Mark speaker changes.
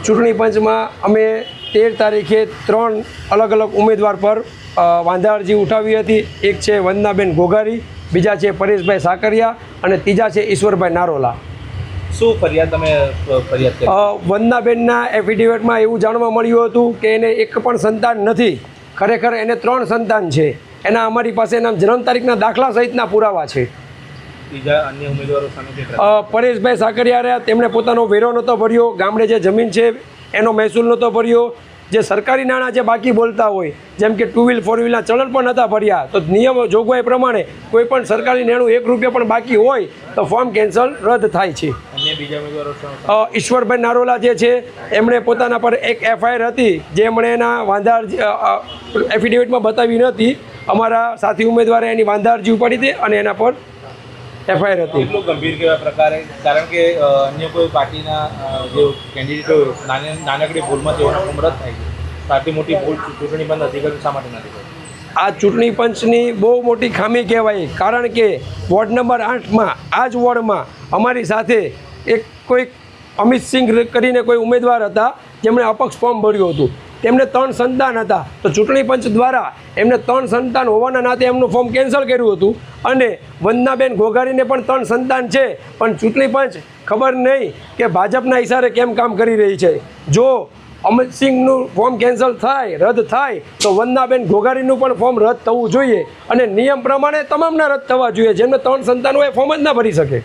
Speaker 1: ચૂંટણી પંચમાં અમે 13 તારીખે 3 અલગ અલગ ઉમેદવાર પર વાંધા અરજી ઉઠાવી હતી. એક છે વંદનાબેન ઘોઘારી, બીજા છે પરેશભાઈ સાકરિયા અને ત્રીજા છે ઈશ્વરભાઈ નારોલા.
Speaker 2: શું ફરિયાદ કરી?
Speaker 1: વંદનાબેનના એફિડેવિટમાં એવું જાણવા મળ્યું હતું કે એને એક પણ સંતાન નથી. ખરેખર એને 3 સંતાન છે. એના અમારી પાસે એના જન્મ તારીખના દાખલા સહિતના પુરાવા છે.
Speaker 2: અન્ય ઉમેદવારો સામે
Speaker 1: પરેશભાઈ સાકરિયા રહ્યા, તેમણે પોતાનો વેરો નહોતો ભર્યો, ગામડે જે જમીન છે એનો મહેસૂલ નહોતો ભર્યો, જે સરકારી નાણાં જે બાકી બોલતા હોય જેમ કે 2 વ્હીલ 4 વ્હીલના ચલણ પણ નહોતા ભર્યા. તો નિયમ જોગવાઈ પ્રમાણે કોઈ પણ સરકારી નાણું 1 રૂપિયા પણ બાકી હોય તો ફોર્મ કેન્સલ રદ થાય છે.
Speaker 2: અન્ય બીજા ઉમેદવારો
Speaker 1: ઈશ્વરભાઈ નારોલા જે છે એમણે પોતાના પર એક FIR હતી જે એમણે એના વાંધા એફિડેવિટમાં બતાવી નહોતી. અમારા સાથી ઉમેદવારે એની વાંધા અરજી ઉપાડી હતી અને એના પર FIR હતી.
Speaker 2: એટલું ગંભીર કેવા પ્રકારે? કારણ કે અન્ય કોઈ પાર્ટીના જે કેન્ડિડેટો નાનકડી ભૂલમાં તેઓના ફોર્મ રદ થાય છે. આટલી મોટી ભૂલ ચૂંટણી પંચ અધિકારી શા માટે નથી કરતી?
Speaker 1: આ ચૂંટણી પંચની બહુ મોટી ખામી કહેવાય. કારણ કે વોર્ડ નંબર 8માં આ જ વોર્ડમાં અમારી સાથે એક કોઈ અમિતસિંહ કરીને કોઈ ઉમેદવાર હતા જેમણે અપક્ષ ફોર્મ ભર્યું હતું. તેમને 3 સંતાન હતા. તો ચૂંટણી પંચ દ્વારા એમને 3 સંતાન હોવાના નાતે એમનું ફોર્મ કેન્સલ કર્યું હતું. અને વંદનાબેન ઘોઘારીને પણ 3 સંતાન છે, પણ ચૂંટણી પંચ ખબર નહીં કે ભાજપના ઇશારે કેમ કામ કરી રહી છે. જો અમિતસિંહનું ફોર્મ કેન્સલ થાય, રદ થાય, તો વંદનાબેન ઘોઘારીનું પણ ફોર્મ રદ થવું જોઈએ અને નિયમ પ્રમાણે તમામના રદ થવા જોઈએ. જેમને 3 સંતાન હોય ફોર્મ જ ના ભરી શકે.